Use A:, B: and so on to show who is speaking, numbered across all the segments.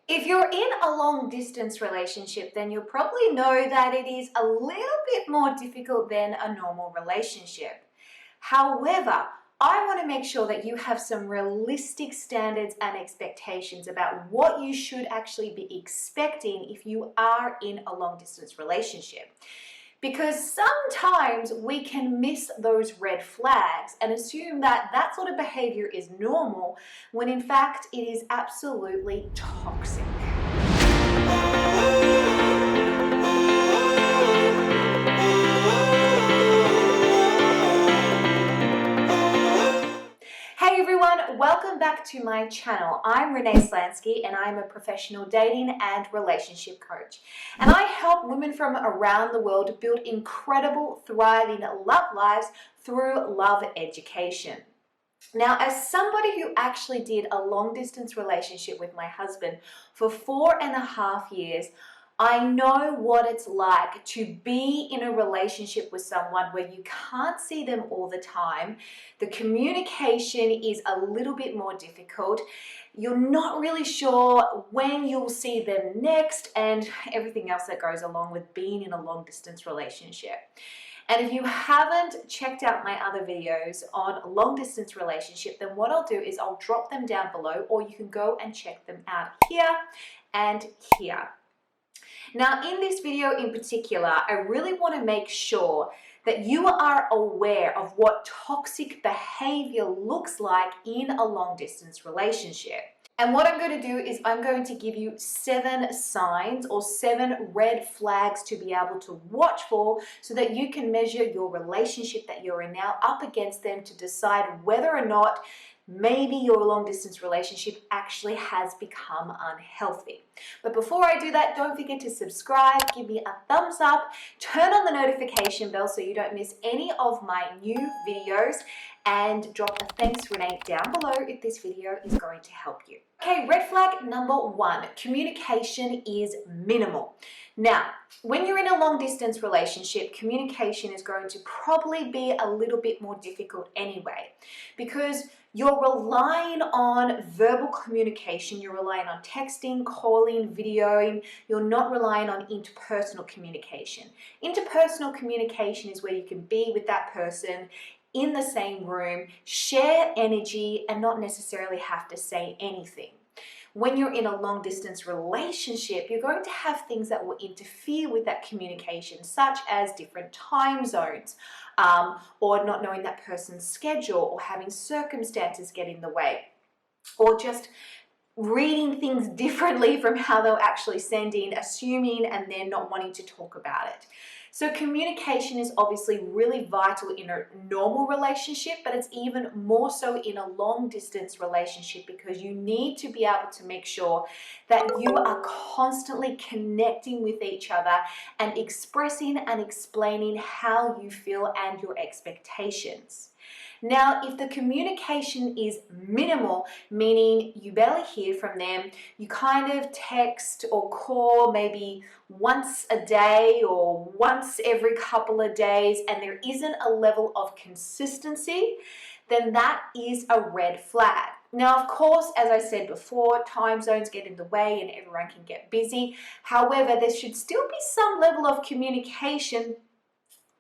A: If you're in a long distance relationship, then you'll probably know that it is a little bit more difficult than a normal relationship. However, I want to make sure that you have some realistic standards and expectations about what you should actually be expecting if you are in a long distance relationship. Because sometimes we can miss those red flags and assume that that sort of behavior is normal when in fact it is absolutely toxic. Hey everyone, welcome back to my channel. I'm Renee Slansky and I'm a professional dating and relationship coach. And I help women from around the world build incredible, thriving love lives through love education. Now, as somebody who actually did a long distance relationship with my husband for 4.5 years, I know what it's like to be in a relationship with someone where you can't see them all the time. The communication is a little bit more difficult. You're not really sure when you'll see them next and everything else that goes along with being in a long distance relationship. And if you haven't checked out my other videos on long distance relationship, then what I'll do is I'll drop them down below, or you can go and check them out here and here. Now, in this video in particular, I really want to make sure that you are aware of what toxic behavior looks like in a long distance relationship. And what I'm going to do is I'm going to give you 7 signs or 7 red flags to be able to watch for so that you can measure your relationship that you're in now up against them to decide whether or not maybe your long distance relationship actually has become unhealthy. But before I do that, don't forget to subscribe, give me a thumbs up, turn on the notification bell so you don't miss any of my new videos, and drop a thanks Renee down below if this video is going to help you. Okay, red flag number 1, communication is minimal. Now, when you're in a long distance relationship, communication is going to probably be a little bit more difficult anyway, because you're relying on verbal communication, you're relying on texting, calling, videoing, you're not relying on interpersonal communication. Interpersonal communication is where you can be with that person in the same room, share energy, and not necessarily have to say anything. When you're in a long distance relationship, you're going to have things that will interfere with that communication, such as different time zones, or not knowing that person's schedule, or having circumstances get in the way, or just reading things differently from how they'll actually send in, assuming and then not wanting to talk about it. So communication is obviously really vital in a normal relationship, but it's even more so in a long distance relationship, because you need to be able to make sure that you are constantly connecting with each other and expressing and explaining how you feel and your expectations. Now, if the communication is minimal, meaning you barely hear from them, you kind of text or call maybe once a day or once every couple of days, and there isn't a level of consistency, then that is a red flag. Now, of course, as I said before, time zones get in the way and everyone can get busy. However, there should still be some level of communication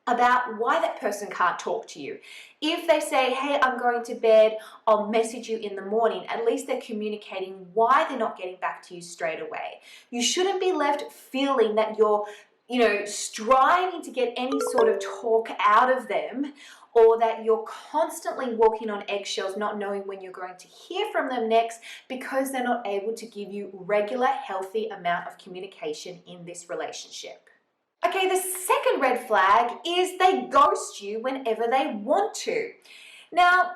A: about why that person can't talk to you. If they say, hey, I'm going to bed, I'll message you in the morning, at least they're communicating why they're not getting back to you straight away. You shouldn't be left feeling that you're, striving to get any sort of talk out of them, or that you're constantly walking on eggshells, not knowing when you're going to hear from them next, because they're not able to give you regular, healthy amount of communication in this relationship. Okay, the second red flag is they ghost you whenever they want to. Now,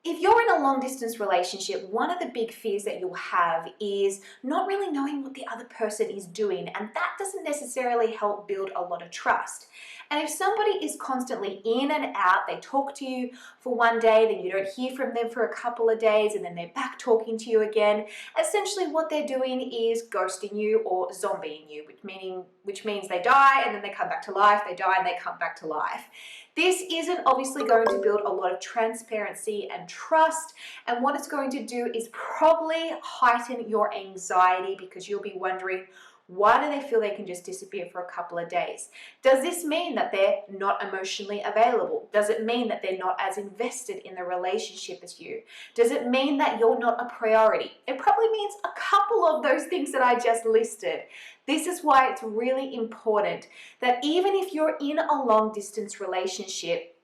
A: if you're in a long distance relationship, one of the big fears that you'll have is not really knowing what the other person is doing, and that doesn't necessarily help build a lot of trust. And if somebody is constantly in and out, they talk to you for one day, then you don't hear from them for a couple of days, and then they're back talking to you again, essentially what they're doing is ghosting you or zombieing you, which means they die and then they come back to life, they die and they come back to life. This isn't obviously going to build a lot of transparency and trust, and what it's going to do is probably heighten your anxiety because you'll be wondering, why do they feel they can just disappear for a couple of days? Does this mean that they're not emotionally available? Does it mean that they're not as invested in the relationship as you? Does it mean that you're not a priority? It probably means a couple of those things that I just listed. This is why it's really important that even if you're in a long distance relationship,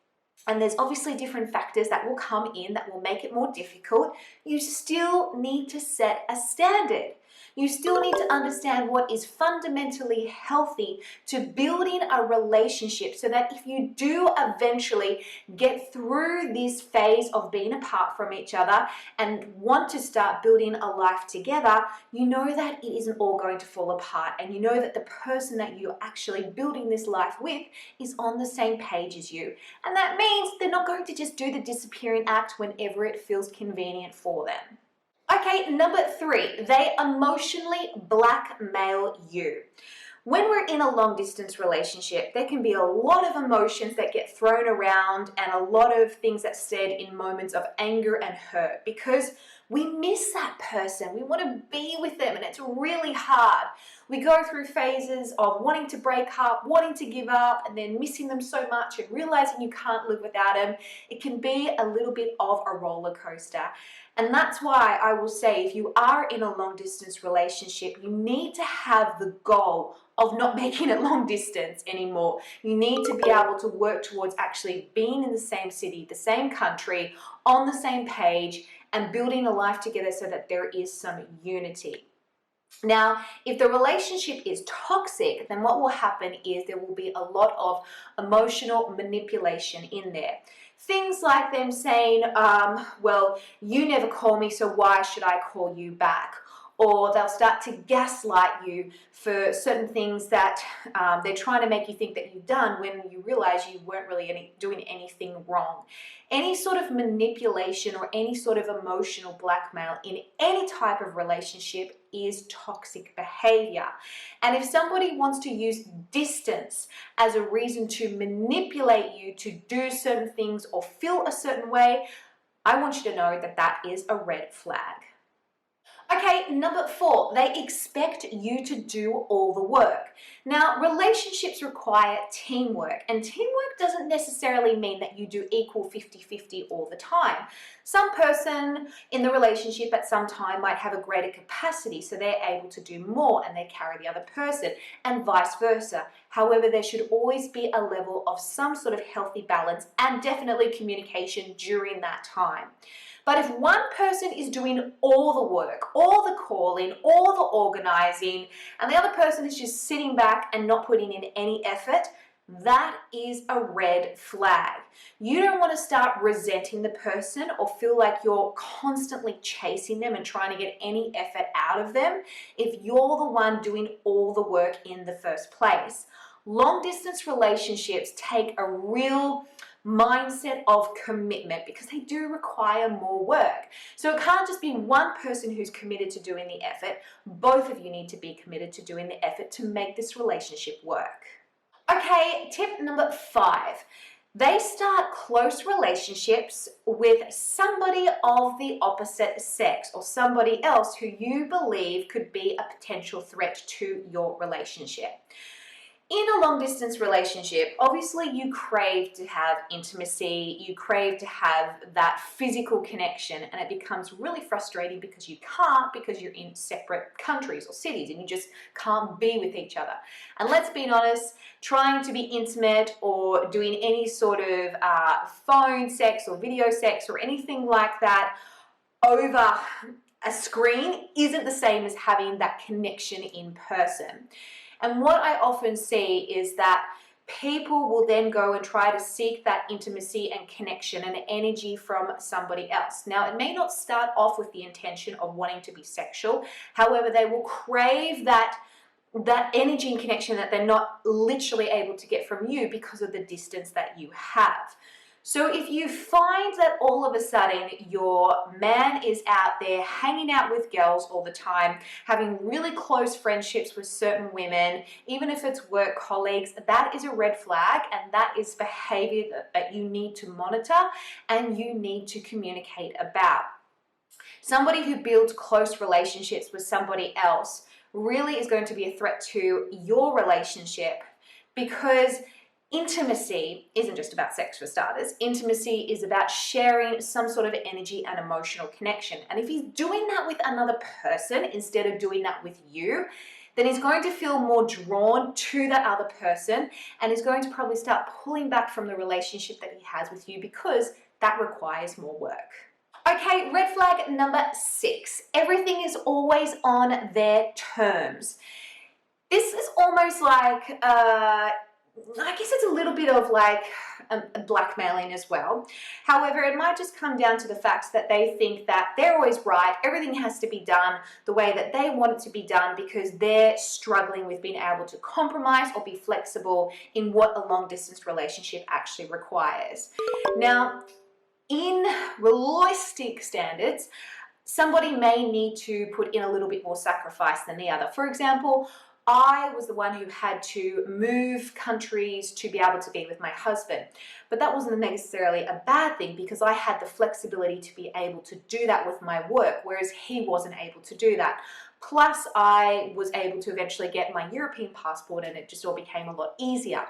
A: and there's obviously different factors that will come in that will make it more difficult, you still need to set a standard. You still need to understand what is fundamentally healthy to building a relationship so that if you do eventually get through this phase of being apart from each other and want to start building a life together, you know that it isn't all going to fall apart, and you know that the person that you're actually building this life with is on the same page as you. And that means they're not going to just do the disappearing act whenever it feels convenient for them. Okay, number 3, they emotionally blackmail you. When we're in a long distance relationship, there can be a lot of emotions that get thrown around and a lot of things that's said in moments of anger and hurt because we miss that person. We want to be with them and it's really hard. We go through phases of wanting to break up, wanting to give up, and then missing them so much and realizing you can't live without them. It can be a little bit of a roller coaster. And that's why I will say if you are in a long distance relationship, you need to have the goal of not making it long distance anymore. You need to be able to work towards actually being in the same city, the same country, on the same page, and building a life together so that there is some unity. Now, if the relationship is toxic, then what will happen is there will be a lot of emotional manipulation in there. Things like them saying, well, you never call me, so why should I call you back? Or they'll start to gaslight you for certain things that they're trying to make you think that you've done when you realize you weren't really doing anything wrong. Any sort of manipulation or any sort of emotional blackmail in any type of relationship is toxic behavior. And if somebody wants to use distance as a reason to manipulate you to do certain things or feel a certain way, I want you to know that that is a red flag. Okay, number 4, they expect you to do all the work. Now, relationships require teamwork, and teamwork doesn't necessarily mean that you do equal 50-50 all the time. Some person in the relationship at some time might have a greater capacity, so they're able to do more and they carry the other person, and vice versa. However, there should always be a level of some sort of healthy balance and definitely communication during that time. But if one person is doing all the work, all the calling, all the organizing, and the other person is just sitting back and not putting in any effort, that is a red flag. You don't want to start resenting the person or feel like you're constantly chasing them and trying to get any effort out of them if you're the one doing all the work in the first place. Long distance relationships take a real mindset of commitment because they do require more work. So it can't just be one person who's committed to doing the effort. Both of you need to be committed to doing the effort to make this relationship work. Okay, tip number 5. They start close relationships with somebody of the opposite sex or somebody else who you believe could be a potential threat to your relationship. In a long distance relationship, obviously you crave to have intimacy, you crave to have that physical connection, and it becomes really frustrating because you can't, because you're in separate countries or cities and you just can't be with each other. And let's be honest, trying to be intimate or doing any sort of phone sex or video sex or anything like that over a screen isn't the same as having that connection in person. And what I often see is that people will then go and try to seek that intimacy and connection and energy from somebody else. Now, it may not start off with the intention of wanting to be sexual. However, they will crave that energy and connection that they're not literally able to get from you because of the distance that you have. So if you find that all of a sudden your man is out there hanging out with girls all the time, having really close friendships with certain women, even if it's work colleagues, that is a red flag, and that is behavior that you need to monitor and you need to communicate about. Somebody who builds close relationships with somebody else really is going to be a threat to your relationship, because intimacy isn't just about sex for starters. Intimacy is about sharing some sort of energy and emotional connection. And if he's doing that with another person instead of doing that with you, then he's going to feel more drawn to that other person and is going to probably start pulling back from the relationship that he has with you, because that requires more work. Okay, red flag number 6. Everything is always on their terms. This is almost like, I guess it's a little bit of like blackmailing as well. However, it might just come down to the fact that they think that they're always right. Everything has to be done the way that they want it to be done, because they're struggling with being able to compromise or be flexible in what a long distance relationship actually requires. Now, in realistic standards, somebody may need to put in a little bit more sacrifice than the other. For example, I was the one who had to move countries to be able to be with my husband. But that wasn't necessarily a bad thing, because I had the flexibility to be able to do that with my work, whereas he wasn't able to do that. Plus, I was able to eventually get my European passport, and it just all became a lot easier.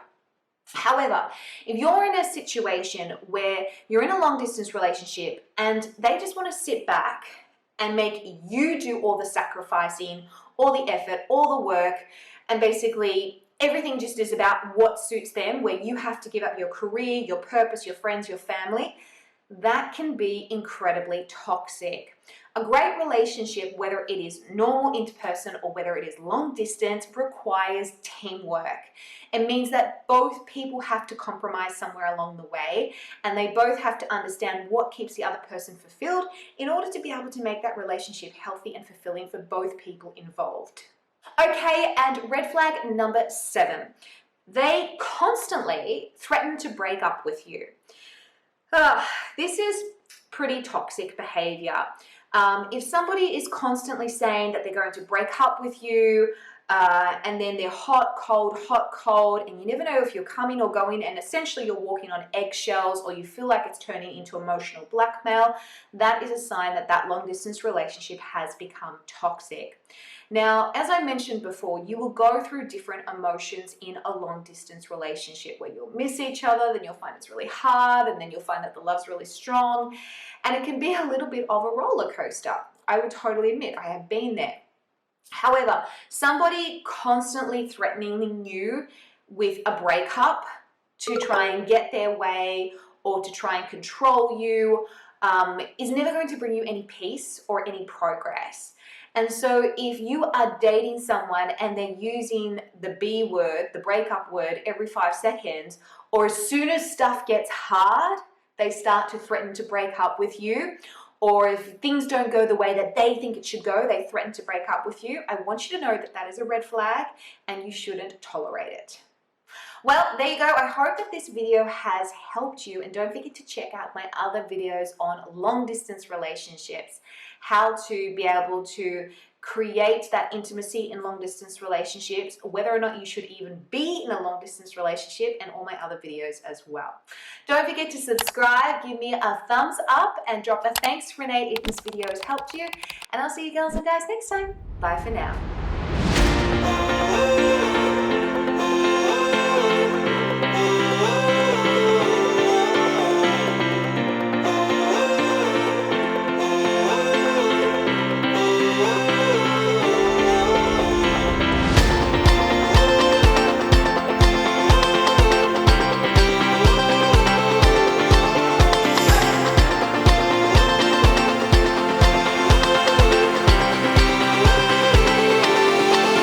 A: However, if you're in a situation where you're in a long distance relationship and they just want to sit back and make you do all the sacrificing, all the effort, all the work, and basically everything just is about what suits them, where you have to give up your career, your purpose, your friends, your family, that can be incredibly toxic. A great relationship, whether it is normal interperson or whether it is long distance, requires teamwork. It means that both people have to compromise somewhere along the way, and they both have to understand what keeps the other person fulfilled in order to be able to make that relationship healthy and fulfilling for both people involved. Okay, and red flag number 7. They constantly threaten to break up with you. This is pretty toxic behavior. If somebody is constantly saying that they're going to break up with you, and then they're hot, cold, and you never know if you're coming or going, and essentially you're walking on eggshells, or you feel like it's turning into emotional blackmail, that is a sign that that long distance relationship has become toxic. Now, as I mentioned before, you will go through different emotions in a long distance relationship, where you'll miss each other, then you'll find it's really hard, and then you'll find that the love's really strong, and it can be a little bit of a roller coaster. I would totally admit, I have been there. However, somebody constantly threatening you with a breakup to try and get their way or to try and control you is never going to bring you any peace or any progress. And so if you are dating someone and they're using the B word, the breakup word, every 5 seconds, or as soon as stuff gets hard, they start to threaten to break up with you, or if things don't go the way that they think it should go, they threaten to break up with you, I want you to know that that is a red flag and you shouldn't tolerate it. Well, there you go. I hope that this video has helped you, and don't forget to check out my other videos on long distance relationships, how to be able to create that intimacy in long distance relationships, whether or not you should even be in a long distance relationship, and all my other videos as well. Don't forget to subscribe, give me a thumbs up, and drop a thanks to Renee if this video has helped you. And I'll see you girls and guys next time. Bye for now.